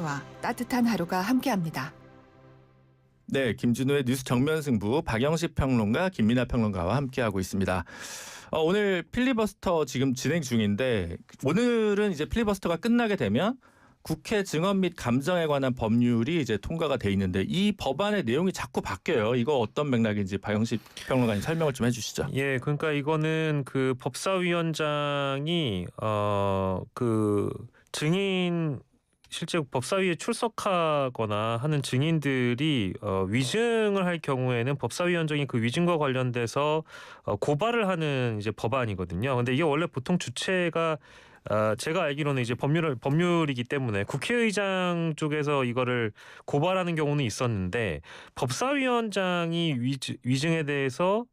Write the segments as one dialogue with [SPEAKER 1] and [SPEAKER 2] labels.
[SPEAKER 1] 김준우와 따뜻한 하루가 함께합니다.
[SPEAKER 2] 네, 김준우의 뉴스 정면 승부 박영식 평론가 김민하 평론가와 함께하고 있습니다. 오늘 필리버스터 지금 진행 중인데 오늘은 이제 필리버스터가 끝나게 되면 국회 증언 및 감정에 관한 법률이 이제 통과가 돼 있는데 이 법안의 내용이 자꾸 바뀌어요. 이거 어떤 맥락인지 박영식 평론가님 설명을 좀 해주시죠.
[SPEAKER 3] 예, 그러니까 이거는 그 법사위원장이 그 증인 실제 법사위에 출석하거나 하는 증인들이 위증을 할 경우에는 법사위원장이 그 위증과 관련돼서 고발을 하는 이제 법안이거든요. 근데 이게 원래 보통 주체가 제가 알기로는 이제 법률이기 때문에 국회의장 쪽에서 이거를 고발하는 경우는 있었는데 법사위원장이 위증에 대해서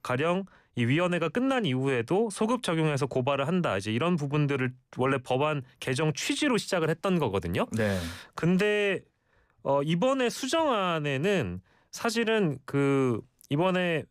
[SPEAKER 3] 가령 이 위원회가 끝난 이후에도 소급 적용해서 고발을 한다. 이제 이런 부분들을 원래 법안 개정 취지로 시작을 했던 거거든요.
[SPEAKER 2] 네.
[SPEAKER 3] 근데 이번에 수정안에는 사실은 그 이번에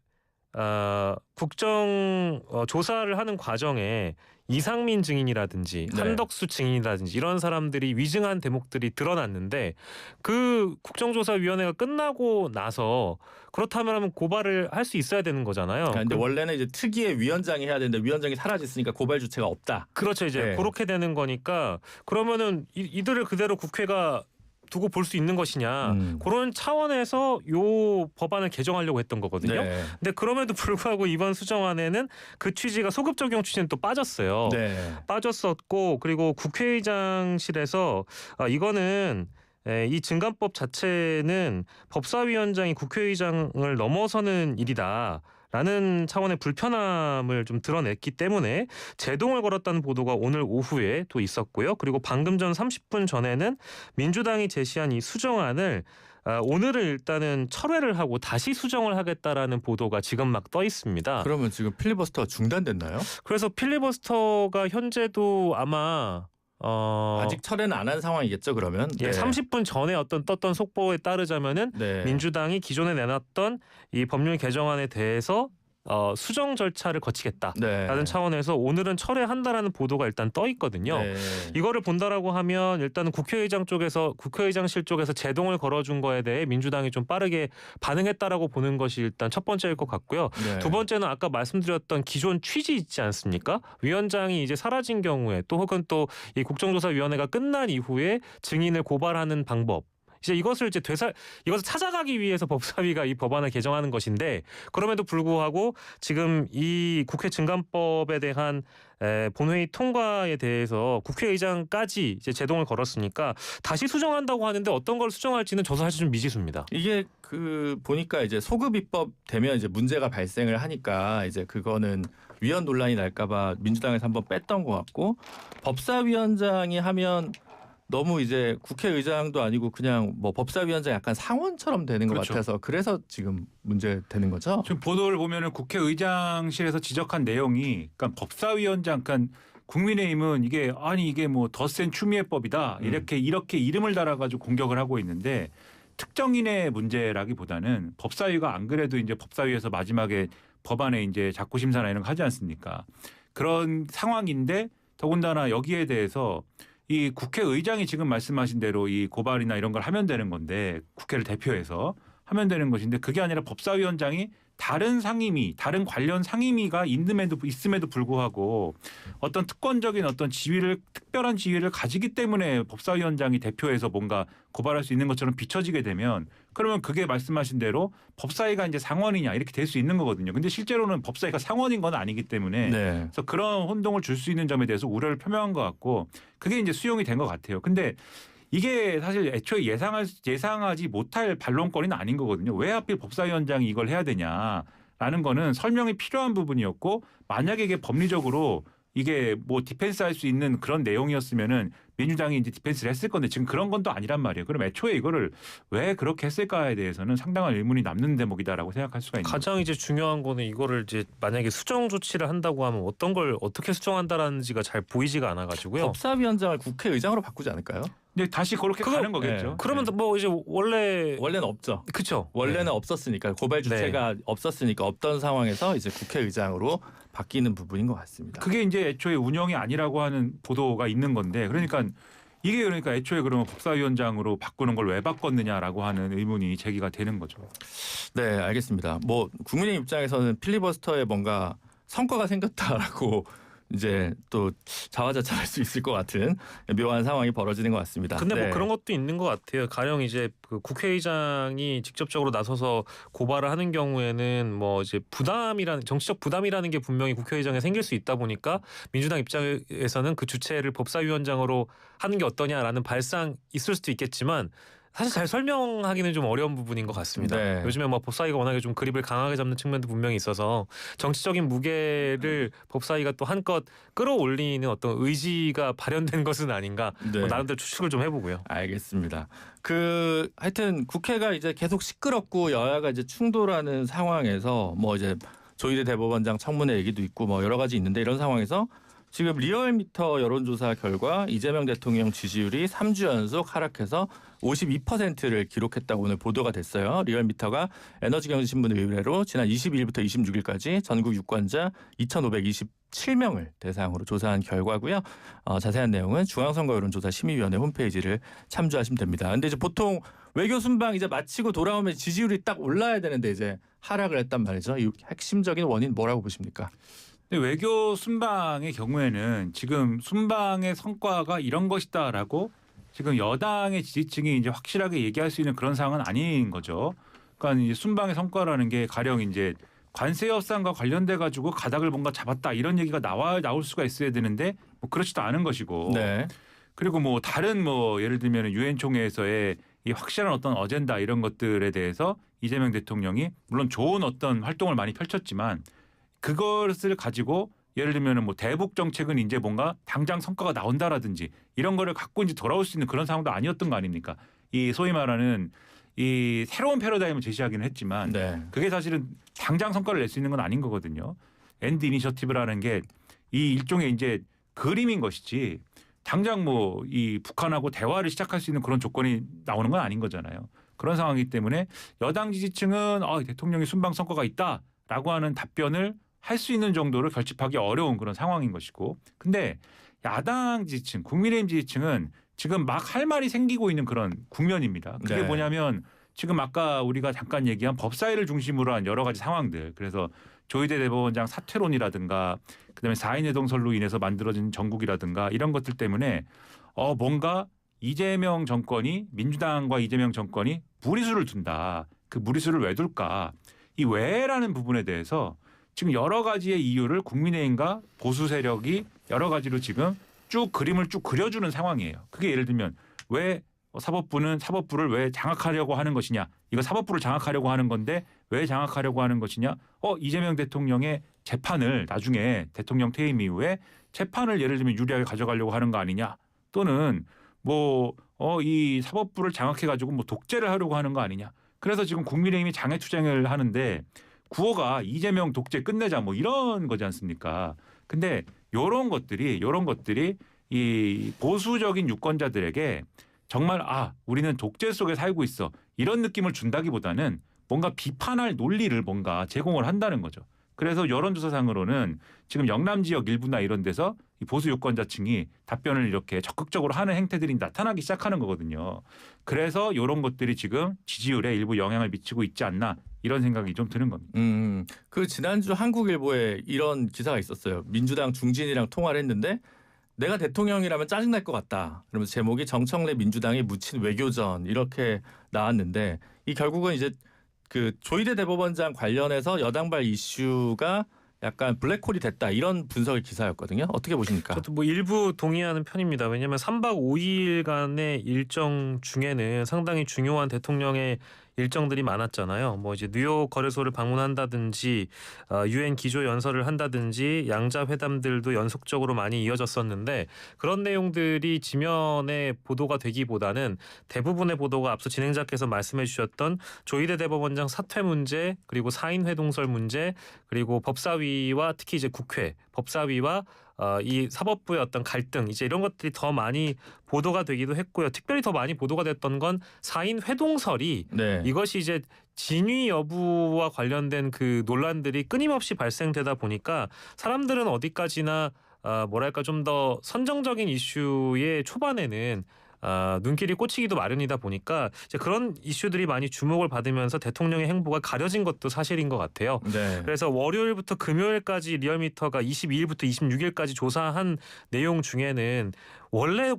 [SPEAKER 3] 국정 조사를 하는 과정에 이상민 증인이라든지
[SPEAKER 2] 네.
[SPEAKER 3] 한덕수 증인이라든지 이런 사람들이 위증한 대목들이 드러났는데 그 국정조사위원회가 끝나고 나서 그렇다면 고발을 할 수 있어야 되는 거잖아요.
[SPEAKER 2] 그런데 원래는 이제 특위의 위원장이 해야 되는데 위원장이 사라졌으니까 고발 주체가 없다.
[SPEAKER 3] 그렇죠. 이제
[SPEAKER 2] 네.
[SPEAKER 3] 그렇게 되는 거니까 그러면은 이들을 그대로 국회가 두고 볼 수 있는 것이냐 그런 차원에서 요 법안을 개정하려고 했던 거거든요.
[SPEAKER 2] 네.
[SPEAKER 3] 근데 그럼에도 불구하고 이번 수정안에는 그 취지가 소급 적용 취지는 또 빠졌어요.
[SPEAKER 2] 네.
[SPEAKER 3] 빠졌었고 그리고 국회의장실에서 이거는 이 증감법 자체는 법사위원장이 국회의장을 넘어서는 일이다. 라는 차원의 불편함을 좀 드러냈기 때문에 제동을 걸었다는 보도가 오늘 오후에 또 있었고요. 그리고 방금 전 30분 전에는 민주당이 제시한 이 수정안을 오늘은 일단은 철회를 하고 다시 수정을 하겠다라는 보도가 지금 막 떠 있습니다.
[SPEAKER 2] 그러면 지금 필리버스터가 중단됐나요?
[SPEAKER 3] 그래서 필리버스터가 현재도 아마
[SPEAKER 2] 아직 철회는 안 한 상황이겠죠, 그러면?
[SPEAKER 3] 예, 30분 전에 떴던 속보에 따르자면은
[SPEAKER 2] 네.
[SPEAKER 3] 민주당이 기존에 내놨던 이 법률 개정안에 대해서 수정 절차를 거치겠다라는
[SPEAKER 2] 네.
[SPEAKER 3] 차원에서 오늘은 철회한다라는 보도가 일단 떠 있거든요.
[SPEAKER 2] 네.
[SPEAKER 3] 이거를 본다라고 하면 일단은 국회의장실 쪽에서 제동을 걸어준 거에 대해 민주당이 좀 빠르게 반응했다라고 보는 것이 일단 첫 번째일 것 같고요.
[SPEAKER 2] 네.
[SPEAKER 3] 두 번째는 아까 말씀드렸던 기존 취지 있지 않습니까? 위원장이 이제 사라진 경우에 또 혹은 또 이 국정조사위원회가 끝난 이후에 증인을 고발하는 방법. 이제 이것을 찾아가기 위해서 법사위가 이 법안을 개정하는 것인데 그럼에도 불구하고 지금 이 국회 증감법에 대한 본회의 통과에 대해서 국회의장까지 이제 제동을 걸었으니까 다시 수정한다고 하는데 어떤 걸 수정할지는 저도 사실 좀 미지수입니다.
[SPEAKER 2] 이게 보니까 이제 소급 입법 되면 이제 문제가 발생을 하니까 이제 그거는 위헌 논란이 날까봐 민주당에서 한번 뺐던 것 같고 법사위원장이 하면 너무 이제 국회의장도 아니고 그냥 뭐 법사위원장 약간 상원처럼 되는 것
[SPEAKER 4] 그렇죠.
[SPEAKER 2] 같아서 그래서 지금 문제 되는 거죠.
[SPEAKER 4] 지금 보도를 보면은 국회의장실에서 지적한 내용이, 그러니까 법사위원장, 그러니까 국민의힘은 이게 뭐 더 센 추미애법이다 이렇게 이름을 달아가지고 공격을 하고 있는데 특정인의 문제라기보다는 법사위가 안 그래도 이제 법사위에서 마지막에 법안에 이제 자구 심사나 이런 거 하지 않습니까? 그런 상황인데 더군다나 여기에 대해서 이 국회의장이 지금 말씀하신 대로 이 고발이나 이런 걸 하면 되는 건데 국회를 대표해서 하면 되는 것인데 그게 아니라 법사위원장이 다른 관련 상임위가 있음에도 불구하고 어떤 특권적인 어떤 특별한 지위를 가지기 때문에 법사위원장이 대표해서 뭔가 고발할 수 있는 것처럼 비춰지게 되면 그러면 그게 말씀하신 대로 법사위가 이제 상원이냐 이렇게 될 수 있는 거거든요. 근데 실제로는 법사위가 상원인 건 아니기 때문에
[SPEAKER 2] 네.
[SPEAKER 4] 그래서 그런 혼동을 줄 수 있는 점에 대해서 우려를 표명한 것 같고 그게 이제 수용이 된 것 같아요. 근데 이게 사실 애초에 예상하지 못할 반론거리는 아닌 거거든요. 왜 하필 법사위원장이 이걸 해야 되냐라는 거는 설명이 필요한 부분이었고 만약에 이게 법리적으로 이게 뭐 디펜스 할 수 있는 그런 내용이었으면은 민주당이 이제 디펜스를 했을 건데 지금 그런 건 또 아니란 말이에요. 그럼 애초에 이거를 왜 그렇게 했을까에 대해서는 상당한 의문이 남는 대목이다라고 생각할 수가 있는
[SPEAKER 3] 가장
[SPEAKER 4] 거죠.
[SPEAKER 3] 이제 중요한 거는 이거를 이제 만약에 수정 조치를 한다고 하면 어떤 걸 어떻게 수정한다라는지가 잘 보이지가 않아가지고요.
[SPEAKER 2] 법사위원장을 국회의장으로 바꾸지 않을까요?
[SPEAKER 4] 근데 다시 그렇게 가는 거겠죠.
[SPEAKER 2] 네.
[SPEAKER 3] 그러면 뭐 이제
[SPEAKER 2] 원래는 없죠.
[SPEAKER 3] 그렇죠.
[SPEAKER 2] 원래는 없었으니까 고발 주체가 없었으니까 없던 상황에서 이제 국회의장으로 바뀌는 부분인 것 같습니다.
[SPEAKER 4] 그게 이제 애초에 운영이 아니라고 하는 보도가 있는 건데 그러니까 이게 그러니까 애초에 그러면 법사위원장으로 바꾸는 걸 왜 바꿨느냐라고 하는 의문이 제기가 되는 거죠.
[SPEAKER 2] 네, 알겠습니다. 뭐 국민의 입장에서는 필리버스터에 뭔가 성과가 생겼다라고 이제 또 자화자찬할 수 있을 것 같은 묘한 상황이 벌어지는 것 같습니다.
[SPEAKER 3] 근데
[SPEAKER 2] 네.
[SPEAKER 3] 뭐 그런 것도 있는 것 같아요. 가령 이제 그 국회의장이 직접적으로 나서서 고발을 하는 경우에는 뭐 이제 정치적 부담이라는 게 분명히 국회의장에 생길 수 있다 보니까 민주당 입장에서는 그 주체를 법사위원장으로 하는 게 어떠냐라는 발상 있을 수도 있겠지만 사실 잘 설명하기는 좀 어려운 부분인 것 같습니다.
[SPEAKER 2] 네.
[SPEAKER 3] 요즘에 뭐 법사위가 워낙에 좀 그립을 강하게 잡는 측면도 분명히 있어서 정치적인 무게를 법사위가 또 한껏 끌어올리는 어떤 의지가 발현된 것은 아닌가
[SPEAKER 2] 네.
[SPEAKER 3] 뭐 나름대로 추측을 좀 해보고요.
[SPEAKER 2] 알겠습니다. 하여튼 국회가 이제 계속 시끄럽고 여야가 이제 충돌하는 상황에서 뭐 이제 조희대 대법원장 청문회 얘기도 있고 뭐 여러 가지 있는데 이런 상황에서 지금 리얼미터 여론조사 결과 이재명 대통령 지지율이 3주 연속 하락해서 52%를 기록했다고 오늘 보도가 됐어요. 리얼미터가 에너지경제신문 의뢰로 지난 22일부터 26일까지 전국 유권자 2,527명을 대상으로 조사한 결과고요. 자세한 내용은 중앙선거여론조사 심의위원회 홈페이지를 참조하시면 됩니다. 근데 이제 보통 외교 순방 이제 마치고 돌아오면 지지율이 딱 올라야 되는데 이제 하락을 했단 말이죠. 이 핵심적인 원인 뭐라고 보십니까?
[SPEAKER 4] 근데 외교 순방의 경우에는 지금 순방의 성과가 이런 것이다라고 지금 여당의 지지층이 이제 확실하게 얘기할 수 있는 그런 상황은 아닌 거죠. 그러니까 이제 순방의 성과라는 게 가령 이제 관세 협상과 관련돼 가지고 가닥을 뭔가 잡았다 이런 얘기가 나올 수가 있어야 되는데 뭐 그렇지도 않은 것이고.
[SPEAKER 2] 네.
[SPEAKER 4] 그리고 뭐 다른 뭐 예를 들면 유엔 총회에서의 이 확실한 어떤 어젠다 이런 것들에 대해서 이재명 대통령이 물론 좋은 어떤 활동을 많이 펼쳤지만 그것을 가지고 예를 들면 뭐 대북 정책은 이제 뭔가 당장 성과가 나온다라든지 이런 거를 갖고 이제 돌아올 수 있는 그런 상황도 아니었던 거 아닙니까? 이 소위 말하는 이 새로운 패러다임을 제시하기는 했지만
[SPEAKER 2] 네.
[SPEAKER 4] 그게 사실은 당장 성과를 낼 수 있는 건 아닌 거거든요. 엔드 이니셔티브라는 게 이 일종의 이제 그림인 것이지 당장 뭐 이 북한하고 대화를 시작할 수 있는 그런 조건이 나오는 건 아닌 거잖아요. 그런 상황이기 때문에 여당 지지층은 대통령이 순방 성과가 있다라고 하는 답변을 할 수 있는 정도로 결집하기 어려운 그런 상황인 것이고, 근데 야당 지지층, 국민의힘 지지층은 지금 막 할 말이 생기고 있는 그런 국면입니다. 그게
[SPEAKER 2] 네.
[SPEAKER 4] 뭐냐면 지금 아까 우리가 잠깐 얘기한 법사위를 중심으로 한 여러 가지 상황들, 그래서 조희대 대법원장 사퇴론이라든가 그다음에 4인 회동설로 인해서 만들어진 정국이라든가 이런 것들 때문에 뭔가 이재명 정권이 민주당과 이재명 정권이 무리수를 둔다. 그 무리수를 왜 둘까? 이 왜라는 부분에 대해서 지금 여러 가지의 이유를 국민의힘과 보수 세력이 여러 가지로 지금 쭉 그림을 쭉 그려주는 상황이에요. 그게 예를 들면 왜 사법부를 왜 장악하려고 하는 것이냐. 이거 사법부를 장악하려고 하는 건데 왜 장악하려고 하는 것이냐. 이재명 대통령의 재판을 나중에 대통령 퇴임 이후에 재판을 예를 들면 유리하게 가져가려고 하는 거 아니냐. 또는 이 사법부를 장악해가지고 뭐 독재를 하려고 하는 거 아니냐. 그래서 지금 국민의힘이 장애투쟁을 하는데 구호가 이재명 독재 끝내자 뭐 이런 거지 않습니까? 근데 요런 것들이 이 보수적인 유권자들에게 정말 우리는 독재 속에 살고 있어 이런 느낌을 준다기보다는 뭔가 비판할 논리를 뭔가 제공을 한다는 거죠. 그래서 여론조사상으로는 지금 영남 지역 일부나 이런 데서 이 보수 유권자층이 답변을 이렇게 적극적으로 하는 행태들이 나타나기 시작하는 거거든요. 그래서 이런 것들이 지금 지지율에 일부 영향을 미치고 있지 않나 이런 생각이 좀 드는 겁니다.
[SPEAKER 2] 그 지난주 한국일보에 이런 기사가 있었어요. 민주당 중진이랑 통화를 했는데 내가 대통령이라면 짜증날 것 같다. 그러면서 제목이 정청래 민주당이 묻힌 외교전 이렇게 나왔는데 이 결국은 이제 그 조희대 대법원장 관련해서 여당발 이슈가 약간 블랙홀이 됐다 이런 분석의 기사였거든요. 어떻게 보십니까?
[SPEAKER 3] 저도 뭐 일부 동의하는 편입니다. 왜냐하면 3박 5일간의 일정 중에는 상당히 중요한 대통령의 일정들이 많았잖아요. 뭐 이제 뉴욕 거래소를 방문한다든지 유엔 기조 연설을 한다든지 양자 회담들도 연속적으로 많이 이어졌었는데 그런 내용들이 지면에 보도가 되기보다는 대부분의 보도가 앞서 진행자께서 말씀해 주셨던 조희대 대법원장 사퇴 문제 그리고 4인 회동설 문제 그리고 법사위와 특히 이제 국회 법사위와 이 사법부의 어떤 갈등 이제 이런 것들이 더 많이 보도가 되기도 했고요. 특별히 더 많이 보도가 됐던 건 4인 회동설이
[SPEAKER 2] 네.
[SPEAKER 3] 이것이 이제 진위 여부와 관련된 그 논란들이 끊임없이 발생되다 보니까 사람들은 어디까지나 뭐랄까 좀 더 선정적인 이슈의 초반에는 눈길이 꽂히기도 마련이다 보니까 이제 그런 이슈들이 많이 주목을 받으면서 대통령의 행보가 가려진 것도 사실인 것 같아요.
[SPEAKER 2] 네.
[SPEAKER 3] 그래서 월요일부터 금요일까지 리얼미터가 22일부터 26일까지 조사한 내용 중에는 원래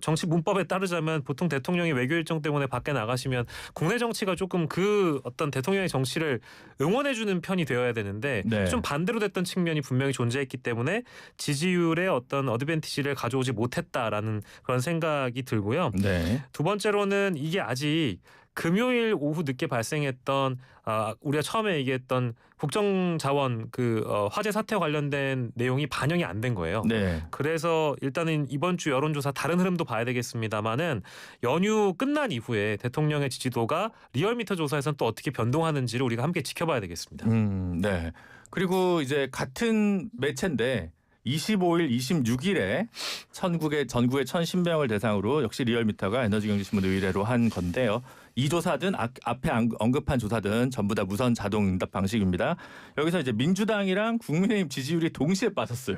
[SPEAKER 3] 정치 문법에 따르자면 보통 대통령이 외교 일정 때문에 밖에 나가시면 국내 정치가 조금 그 어떤 대통령의 정치를 응원해주는 편이 되어야 되는데
[SPEAKER 2] 네.
[SPEAKER 3] 좀 반대로 됐던 측면이 분명히 존재했기 때문에 지지율의 어떤 어드밴티지를 가져오지 못했다라는 그런 생각이 들고요.
[SPEAKER 2] 네.
[SPEAKER 3] 두 번째로는 이게 아직 금요일 오후 늦게 발생했던 우리가 처음에 얘기했던 국정자원 화재 사태와 관련된 내용이 반영이 안 된 거예요.
[SPEAKER 2] 네.
[SPEAKER 3] 그래서 일단은 이번 주 여론조사 다른 흐름도 봐야 되겠습니다만은 연휴 끝난 이후에 대통령의 지지도가 리얼미터 조사에서는 또 어떻게 변동하는지를 우리가 함께 지켜봐야 되겠습니다.
[SPEAKER 2] 네. 그리고 이제 같은 매체인데 25일, 26일에 전국의 1,010명을 대상으로 역시 리얼미터가 에너지경제신문 의뢰로 한 건데요. 이 조사든 앞에 언급한 조사든 전부 다 무선 자동 응답 방식입니다. 여기서 이제 민주당이랑 국민의힘 지지율이 동시에 빠졌어요.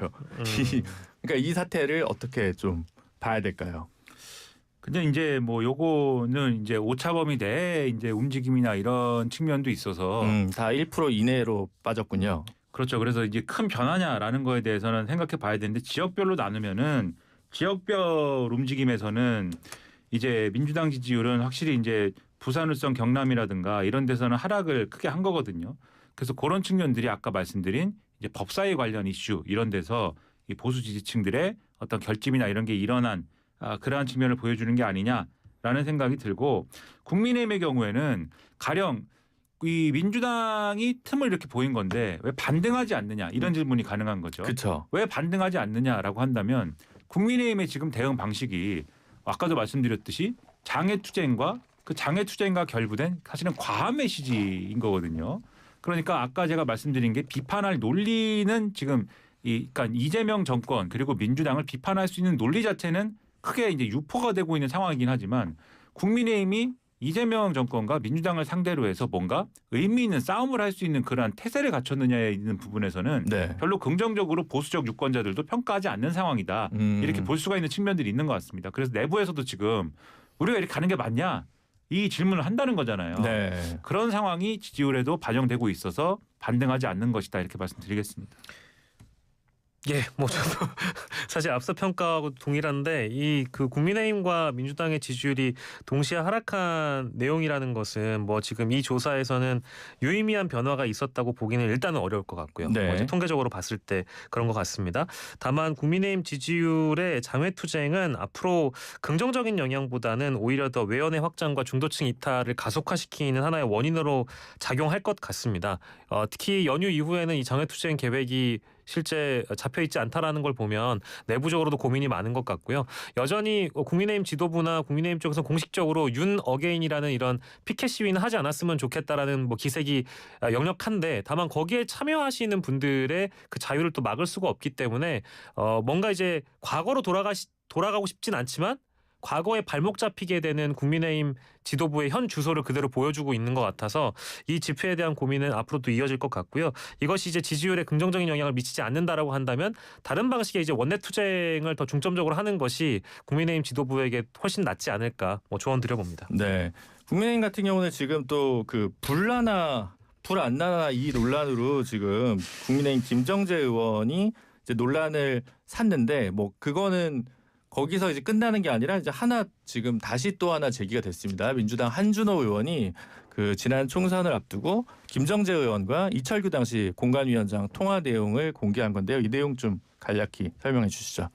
[SPEAKER 2] 그러니까 이 사태를 어떻게 좀 봐야 될까요?
[SPEAKER 4] 근데 이제 뭐 요거는 이제 오차범위 내에 이제 움직임이나 이런 측면도 있어서
[SPEAKER 2] 다 1% 이내로 빠졌군요.
[SPEAKER 4] 그렇죠. 그래서 이제 큰 변화냐라는 거에 대해서는 생각해 봐야 되는데 지역별로 나누면은 지역별 움직임에서는 이제 민주당 지지율은 확실히 이제 부산, 울산, 경남이라든가 이런 데서는 하락을 크게 한 거거든요. 그래서 그런 측면들이 아까 말씀드린 이제 법사위 관련 이슈 이런 데서 이 보수 지지층들의 어떤 결집이나 이런 게 일어난 그러한 측면을 보여주는 게 아니냐라는 생각이 들고 국민의힘의 경우에는 가령 이 민주당이 틈을 이렇게 보인 건데 왜 반등하지 않느냐 이런 질문이 가능한 거죠.
[SPEAKER 2] 그렇죠.
[SPEAKER 4] 왜 반등하지 않느냐라고 한다면 국민의힘의 지금 대응 방식이 아까도 말씀드렸듯이 장애투쟁과 그 장애투쟁과 결부된 사실은 과한 메시지인 거거든요. 그러니까 아까 제가 말씀드린 게 비판할 논리는 지금 그러니까 이재명 정권 그리고 민주당을 비판할 수 있는 논리 자체는 크게 이제 유포가 되고 있는 상황이긴 하지만 국민의힘이 이재명 정권과 민주당을 상대로 해서 뭔가 의미 있는 싸움을 할 수 있는 그러한 태세를 갖췄느냐에 있는 부분에서는
[SPEAKER 2] 네.
[SPEAKER 4] 별로 긍정적으로 보수적 유권자들도 평가하지 않는 상황이다. 이렇게 볼 수가 있는 측면들이 있는 것 같습니다. 그래서 내부에서도 지금 우리가 이렇게 가는 게 맞냐? 이 질문을 한다는 거잖아요.
[SPEAKER 2] 네.
[SPEAKER 4] 그런 상황이 지지율에도 반영되고 있어서 반등하지 않는 것이다. 이렇게 말씀드리겠습니다.
[SPEAKER 3] 예, 뭐 저도 사실 앞서 평가하고 동일한데 그 국민의힘과 민주당의 지지율이 동시에 하락한 내용이라는 것은 뭐 지금 이 조사에서는 유의미한 변화가 있었다고 보기는 일단은 어려울 것 같고요.
[SPEAKER 2] 네.
[SPEAKER 3] 이제 통계적으로 봤을 때 그런 것 같습니다. 다만 국민의힘 지지율의 장외투쟁은 앞으로 긍정적인 영향보다는 오히려 더 외연의 확장과 중도층 이탈을 가속화시키는 하나의 원인으로 작용할 것 같습니다. 특히 연휴 이후에는 이 장외투쟁 계획이 실제 잡혀있지 않다라는 걸 보면 내부적으로도 고민이 많은 것 같고요. 여전히 국민의힘 지도부나 국민의힘 쪽에서 공식적으로 윤 어게인이라는 이런 피켓 시위는 하지 않았으면 좋겠다라는 뭐 기색이 역력한데 다만 거기에 참여하시는 분들의 그 자유를 또 막을 수가 없기 때문에 뭔가 이제 과거로 돌아가고 싶진 않지만 과거에 발목 잡히게 되는 국민의힘 지도부의 현 주소를 그대로 보여주고 있는 것 같아서 이 집회에 대한 고민은 앞으로도 이어질 것 같고요. 이것이 이제 지지율에 긍정적인 영향을 미치지 않는다라고 한다면 다른 방식의 이제 원내 투쟁을 더 중점적으로 하는 것이 국민의힘 지도부에게 훨씬 낫지 않을까 뭐 조언 드려봅니다.
[SPEAKER 2] 네. 국민의힘 같은 경우는 지금 또 그 불 안 나나 이 논란으로 지금 국민의힘 김정재 의원이 이제 논란을 샀는데 뭐 그거는 거기서 이제 끝나는 게 아니라 이제 지금 다시 또 하나 제기가 됐습니다. 민주당 한준호 의원이 그 지난 총선을 앞두고 김정재 의원과 이철규 당시 공관위원장 통화 내용을 공개한 건데요. 이 내용 좀 간략히 설명해 주시죠.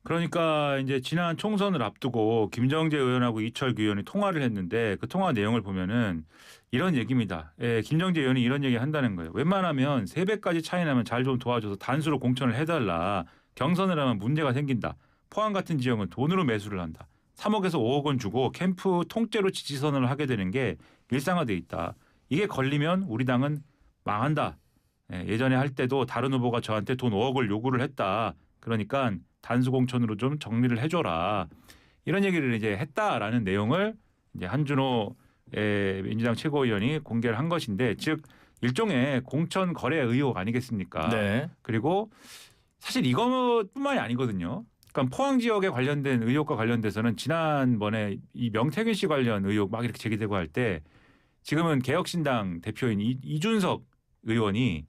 [SPEAKER 4] 그러니까 이제 지난 총선을 앞두고 김정재 의원하고 이철규 의원이 통화를 했는데 그 통화 내용을 보면은 이런 얘기입니다. 예, 김정재 의원이 이런 얘기 한다는 거예요. 웬만하면 3배까지 차이 나면 잘 좀 도와줘서 단수로 공천을 해달라. 경선을 하면 문제가 생긴다. 포항 같은 지역은 돈으로 매수를 한다. 3억에서 5억 원 주고 캠프 통째로 지지선언을 하게 되는 게 일상화돼 있다. 이게 걸리면 우리 당은 망한다. 예전에 할 때도 다른 후보가 저한테 돈 5억을 요구를 했다. 그러니까 단수 공천으로 좀 정리를 해줘라. 이런 얘기를 이제 했다라는 내용을 이제 한준호 민주당 최고위원이 공개를 한 것인데, 즉 일종의 공천 거래 의혹 아니겠습니까?
[SPEAKER 2] 네.
[SPEAKER 4] 그리고 사실 이것뿐만이 아니거든요. 그러니까 포항 지역에 관련된 의혹과 관련돼서는 지난번에 이 명태균 씨 관련 의혹 막 이렇게 제기되고 할 때 지금은 개혁신당 대표인 이준석 의원이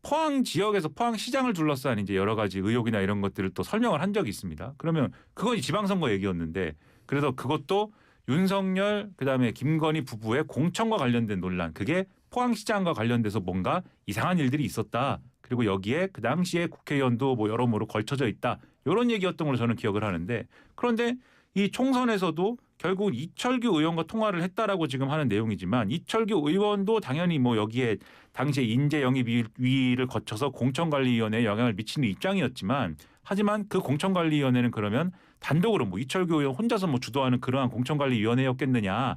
[SPEAKER 4] 포항 지역에서 포항 시장을 둘러싼 이제 여러 가지 의혹이나 이런 것들을 또 설명을 한 적이 있습니다. 그러면 그건 지방선거 얘기였는데 그래서 그것도 윤석열 그다음에 김건희 부부의 공천과 관련된 논란 그게 포항시장과 관련돼서 뭔가 이상한 일들이 있었다. 그리고 여기에 그 당시에 국회의원도 뭐 여러모로 걸쳐져 있다. 이런 얘기였던 걸로 저는 기억을 하는데 그런데 이 총선에서도 결국 이철규 의원과 통화를 했다라고 지금 하는 내용이지만 이철규 의원도 당연히 뭐 여기에 당시에 인재 영입위를 거쳐서 공천관리위원회에 영향을 미치는 입장이었지만 하지만 그 공천관리위원회는 그러면 단독으로 뭐 이철규 의원 혼자서 뭐 주도하는 그러한 공천관리위원회였겠느냐.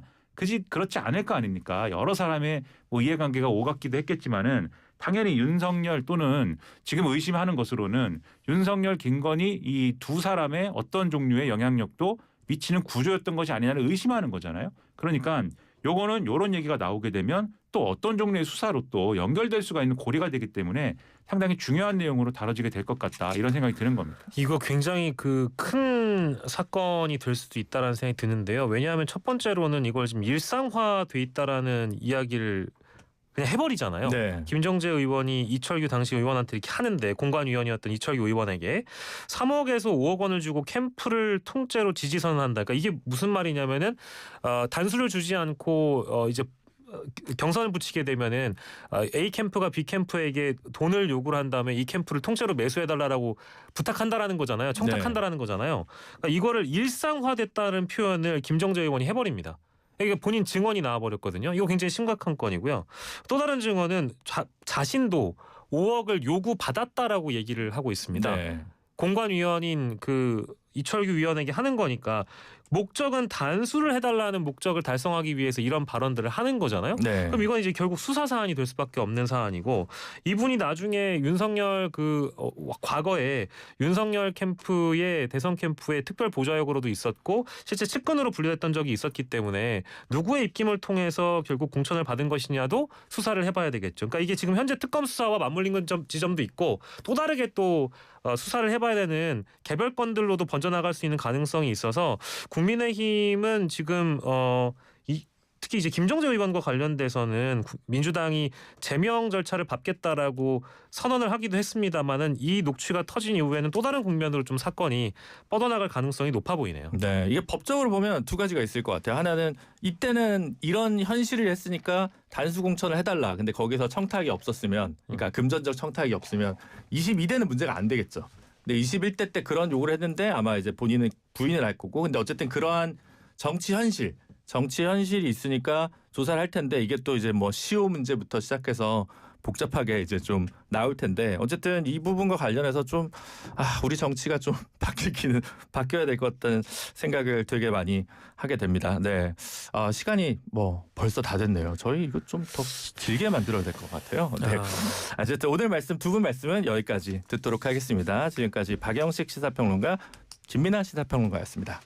[SPEAKER 4] 그렇지 않을 거 아닙니까? 여러 사람의 뭐 이해관계가 오갔기도 했겠지만은 당연히 윤석열 또는 지금 의심하는 것으로는 윤석열, 김건희 이 두 사람의 어떤 종류의 영향력도 미치는 구조였던 것이 아니냐를 의심하는 거잖아요. 그러니까 요거는 요런 얘기가 나오게 되면 또 어떤 종류의 수사로 또 연결될 수가 있는 고리가 되기 때문에 상당히 중요한 내용으로 다뤄지게 될 것 같다. 이런 생각이 드는 겁니다.
[SPEAKER 3] 이거 굉장히 그 큰 사건이 될 수도 있다라는 생각이 드는데요. 왜냐하면 첫 번째로는 이걸 지금 일상화돼 있다라는 이야기를 그냥 해버리잖아요.
[SPEAKER 2] 네.
[SPEAKER 3] 김정재 의원이 이철규 당시 의원한테 이렇게 하는데 공관위원이었던 이철규 의원에게 3억에서 5억 원을 주고 캠프를 통째로 지지선언한다. 그러니까 이게 무슨 말이냐면은 단수를 주지 않고 이제 경선을 붙이게 되면은 A 캠프가 B 캠프에게 돈을 요구를 한 다음에 이 캠프를 통째로 매수해달라고 부탁한다라는 거잖아요. 청탁한다라는 거잖아요. 그러니까 이거를 일상화됐다는 표현을 김정재 의원이 해버립니다. 이게 본인 증언이 나와버렸거든요. 이거 굉장히 심각한 건이고요. 또 다른 증언은 자신도 5억을 요구받았다라고 얘기를 하고 있습니다.
[SPEAKER 2] 네.
[SPEAKER 3] 공관위원인 그 이철규 위원에게 하는 거니까 목적은 단수를 해달라는 목적을 달성하기 위해서 이런 발언들을 하는 거잖아요.
[SPEAKER 2] 네.
[SPEAKER 3] 그럼 이건 이제 결국 수사 사안이 될 수밖에 없는 사안이고 이분이 나중에 윤석열 과거에 윤석열 캠프의 대선 캠프의 특별 보좌역으로도 있었고 실제 측근으로 분류됐던 적이 있었기 때문에 누구의 입김을 통해서 결국 공천을 받은 것이냐도 수사를 해봐야 되겠죠. 그러니까 이게 지금 현재 특검 수사와 맞물린 지점도 있고 또 다르게 또 수사를 해봐야 되는 개별 건들로도 번져나갈 수 있는 가능성이 있어서 국민의힘은 지금 특히 이제 김정재 의원과 관련돼서는 민주당이 제명 절차를 밟겠다라고 선언을 하기도 했습니다만은 이 녹취가 터진 이후에는 또 다른 국면으로 좀 사건이 뻗어나갈 가능성이 높아 보이네요.
[SPEAKER 2] 네, 이게 법적으로 보면 두 가지가 있을 것 같아요. 하나는 이때는 이런 현실을 했으니까 단수 공천을 해달라. 근데 거기서 청탁이 없었으면, 그러니까 금전적 청탁이 없으면 22대는 문제가 안 되겠죠. 근데 21대 때 그런 요구를 했는데 아마 이제 본인은 부인을 할 거고, 근데 어쨌든 그러한 정치 현실이 있으니까 조사를 할 텐데 이게 또 이제 뭐 시효 문제부터 시작해서 복잡하게 이제 좀 나올 텐데 어쨌든 이 부분과 관련해서 좀 우리 정치가 좀 바뀌어야 될 것 같다는 생각을 되게 많이 하게 됩니다. 네, 시간이 뭐 벌써 다 됐네요. 저희 이거 좀 더 길게 만들어야 될 것 같아요. 네, 어쨌든 오늘 두 분 말씀은 여기까지 듣도록 하겠습니다. 지금까지 박영식 시사평론가, 김민아 시사평론가였습니다.